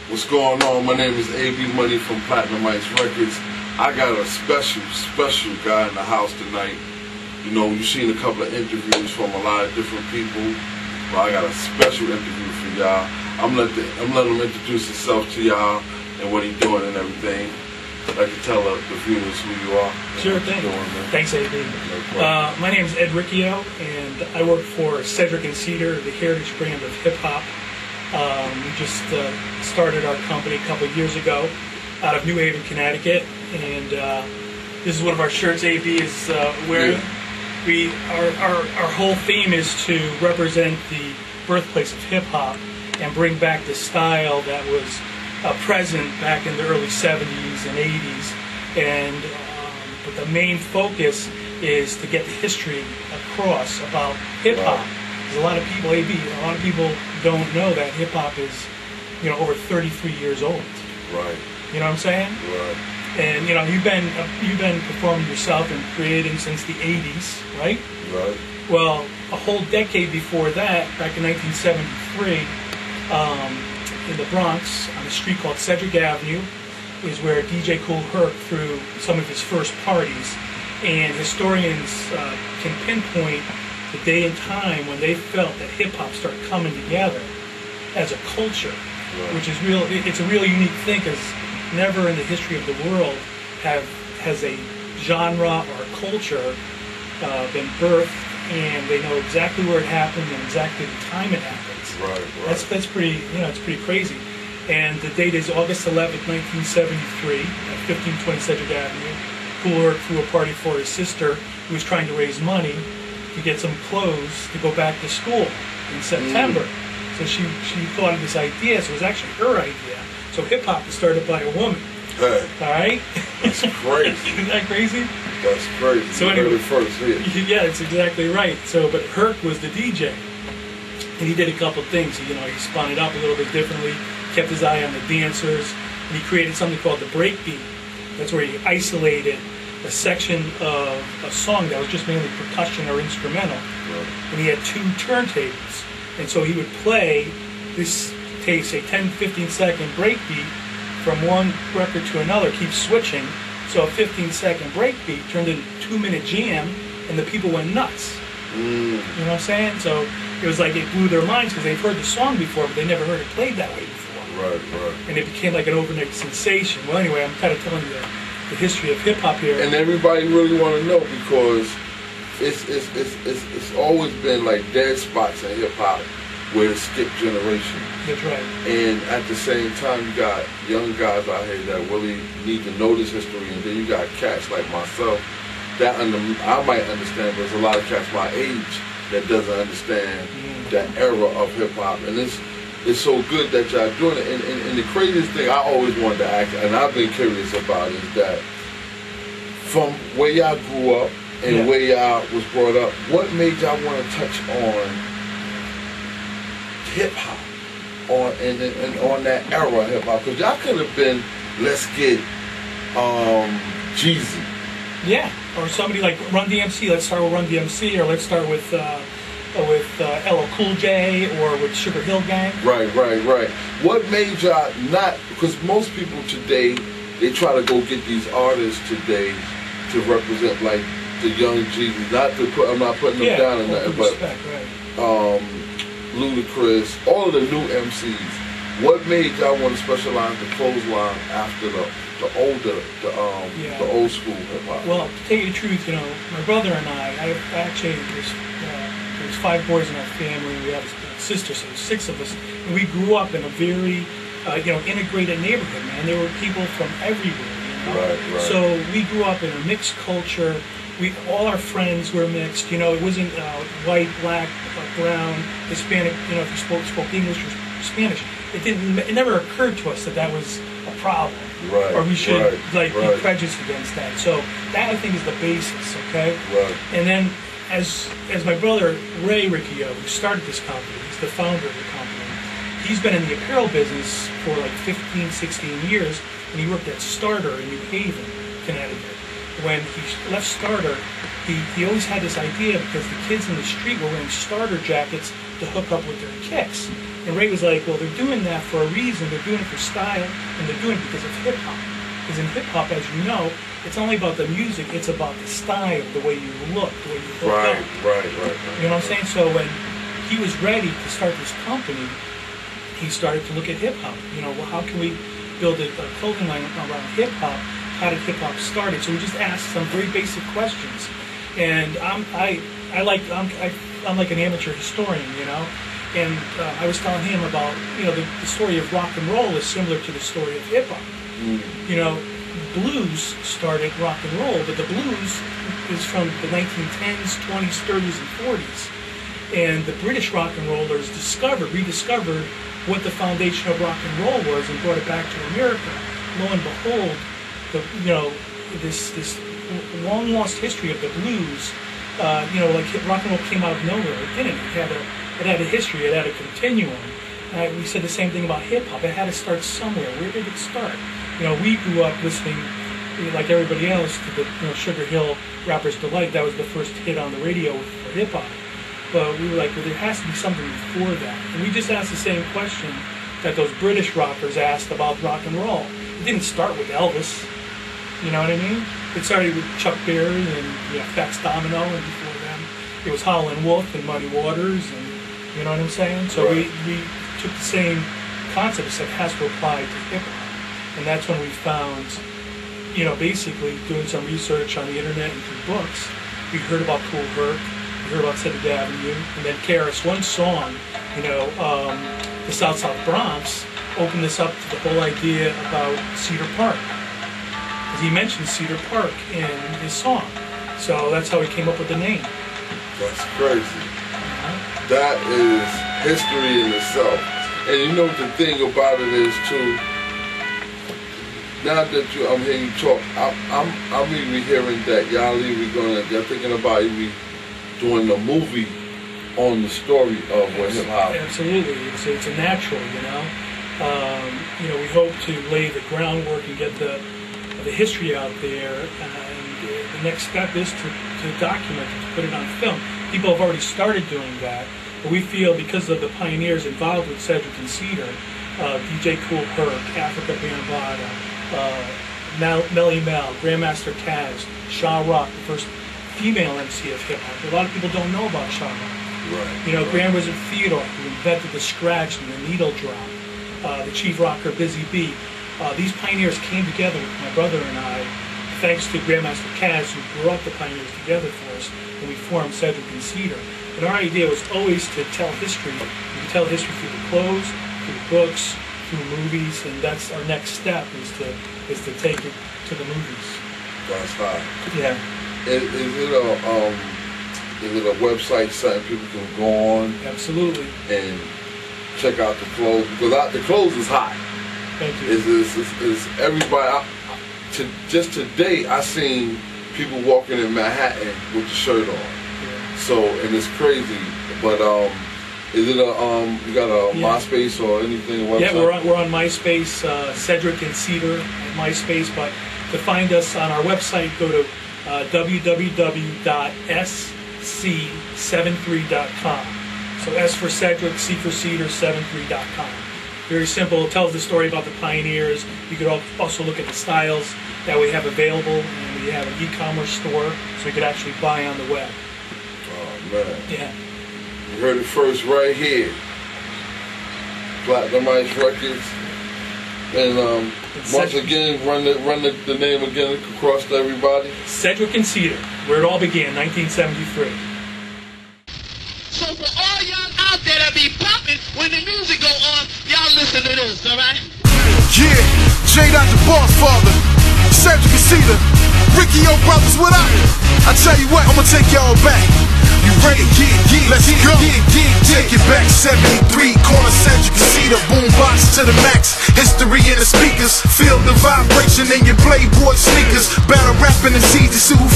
What's going on? My name is A.B. Money from Platinum-Ites Records. I got a special guy in the house tonight. You know, you've seen a couple of interviews from a lot of different people, but I got a special interview for y'all. I'm letting him introduce himself to y'all and what he's doing and everything. I'd like to tell the viewers who you are. Sure thing. Thanks, A.B. My name is Ed Riccio, and I work for Cedric and Cedar, the heritage brand of hip-hop. We just started our company a couple of years ago out of New Haven, Connecticut, and this is one of our shirts A.B. is wearing. Yeah. Our whole theme is to represent the birthplace of hip-hop and bring back the style that was present back in the early 70s and 80s, and but the main focus is to get the history across about hip-hop. There's a lot of people, A.B., a lot of people don't know that hip-hop is, you know, over 33 years old. Right. You know what I'm saying? Right. And, you know, you've been performing yourself and creating since the 80s, right? Right. Well, a whole decade before that, back in 1973, in the Bronx, on a street called Cedric Avenue, is where DJ Kool Herc threw some of his first parties. And historians can pinpoint the day and time when they felt that hip-hop started coming together as a culture, which is real. It's a really unique thing, because never in the history of the world has a genre or a culture been birthed, and they know exactly where it happened and exactly the time it happens. Right. That's pretty, you know, it's pretty crazy. And the date is August 11th, 1973, at 1520 Cedric Avenue. Kool Herc threw a party for his sister, who was trying to raise money to get some clothes to go back to school in September. So she thought of this idea, so it was actually her idea. So hip-hop was started by a woman. Hey, all right? That's crazy. Isn't that crazy? That's crazy. So anyway, first, yeah, that's exactly right. So, but Herc was the DJ, and he did a couple things. You know, he spun it up a little bit differently, kept his eye on the dancers, and he created something called the breakbeat. That's where he isolated a section of a song that was just mainly percussion or instrumental, and he had two turntables, and so he would play this, say 10-15 second breakbeat from one record to another, keep switching, so a 15-second breakbeat turned into a 2-minute jam, and the people went nuts. You know what I'm saying? So it was like it blew their minds, because they've heard the song before, but they never heard it played that way before. Right. And it became like an overnight sensation. Well, anyway, I'm kind of telling you the history of hip-hop here. And everybody really want to know, because it's always been like dead spots in hip-hop where it skipped generation. That's right. And at the same time, you got young guys out here that really need to know this history, and then you got cats like myself that I might understand, but there's a lot of cats my age that doesn't understand that era of hip-hop. And it's so good that y'all doing it. And the craziest thing I always wanted to ask, and I've been curious about, is that from where y'all grew up and where y'all was brought up, what made y'all want to touch on hip-hop, on that era of hip-hop? Because y'all could have been, let's get Jeezy. Yeah, or somebody like Run DMC. Let's start with Run DMC, or let's start with LL Cool J, or with Sugar Hill Gang. Right. What made y'all not, because most people today, they try to go get these artists today to represent like the young Jeezy. I'm not putting them down in that, but Ludacris, all of the new MCs. What made y'all want to specialize the clothesline after the old school hip hop? Well, to tell you the truth, you know, my brother and I actually, there's 5 boys in our family. We have a sister, so there's 6 of us, and we grew up in a very, integrated neighborhood. Man, there were people from everywhere. You know? Right. So we grew up in a mixed culture. All our friends were mixed. You know, it wasn't white, black, brown, Hispanic. You know, if you spoke English or Spanish, it never occurred to us that was a problem, or we should be prejudiced against that. So that, I think, is the basis. Okay. Right. And then, as my brother Ray Riccio, who started this company, he's the founder of the company. He's been in the apparel business for like 15, 16 years, and he worked at Starter in New Haven, Connecticut. When he left Starter, he always had this idea, because the kids in the street were wearing starter jackets to hook up with their kicks. And Ray was like, well, they're doing that for a reason. They're doing it for style, and they're doing it because of hip-hop. Because in hip-hop, as you know, it's only about the music. It's about the style, the way you look, the way you look up. Right. You know what I'm saying? So when he was ready to start this company, he started to look at hip-hop. You know, well, how can we build a clothing line around hip-hop? How did hip-hop start? So we just asked some very basic questions. And I'm like an amateur historian, you know. And I was telling him about, you know, the story of rock and roll is similar to the story of hip-hop. You know, blues started rock and roll, but the blues is from the 1910s, 20s, 30s, and 40s. And the British rock and rollers rediscovered what the foundation of rock and roll was and brought it back to America. Lo and behold, this long lost history of the blues, you know, like rock and roll came out of nowhere. It didn't. It had a history. It had a continuum. We said the same thing about hip hop. It had to start somewhere. Where did it start? You know, we grew up listening, like everybody else, to the Sugar Hill Rapper's Delight. That was the first hit on the radio for hip hop. But we were like, well, there has to be something before that. And we just asked the same question that those British rockers asked about rock and roll. It didn't start with Elvis. You know what I mean? It started with Chuck Berry and Fats Domino, and before them it was Howlin' Wolf and Muddy Waters, and you know what I'm saying? So we took the same concept and said it has to apply to hip hop, and that's when we found, you know, basically doing some research on the internet and through books, we heard about Cool Herc, we heard about 7th Avenue, and then KRS-One's song, you know, the South Bronx, opened this up to the whole idea about Cedar Park. He mentioned Cedar Park in his song, so that's how he came up with the name. That's crazy. That is history in itself. And you know the thing about it is too. Now that I'm hearing you talk, I'm even hearing that y'all thinking about even doing a movie on the story of what hip hop. Absolutely, it's a natural, you know. You know, we hope to lay the groundwork and get the history out there, and the next step is to document it, to put it on film. People have already started doing that, but we feel because of the pioneers involved with Cedric and Cedar, DJ Cool Herc, Africa Bambaataa, Melly Mel, Grandmaster Taz, Shaw Rock, the first female MC of hip-hop. A lot of people don't know about Shaw Rock. Right. You know, Grand Wizard Theodore, who invented the scratch and the needle drop, the chief rocker Busy Bee. These pioneers came together with my brother and I, thanks to Grandmaster Kaz, who brought the pioneers together for us, and we formed Cedric and Cedar. And our idea was always to tell history. We can tell history through the clothes, through books, through movies, and that's our next step, is to take it to the movies. That's hot. Yeah. Is it a website something people can go on? Absolutely. And check out the clothes, because the clothes is hot. Thank you. Is everybody? Just today, I seen people walking in Manhattan with the shirt on. Yeah. So, and it's crazy. But is it you got a MySpace or anything? Website? Yeah, we're on MySpace, Cedric and Cedar at MySpace. But to find us on our website, go to www.sc73.com. So S for Cedric, C for Cedar, 73.com. Very simple. It tells the story about the pioneers. You could also look at the styles that we have available, and we have an e-commerce store, so you could actually buy on the web. Oh man! Yeah. You heard it first right here. Platinum Ice Records, and once again, run the name again across to everybody. Cedric and Cedar, where it all began, 1973. So for all y'all out there that be popping when the music go on, y'all listen to this, alright? Yeah, J.Dot the Boss Father, Cedric and Cedar, Riccio brothers, what up? I tell you what, I'ma take y'all back. You ready? Yeah, let's go. Take it back, 73, corner Cedric and Cedar, boombox to the max. History in the speakers, feel the vibration in your Playboy sneakers. Battle rapping and easy, so who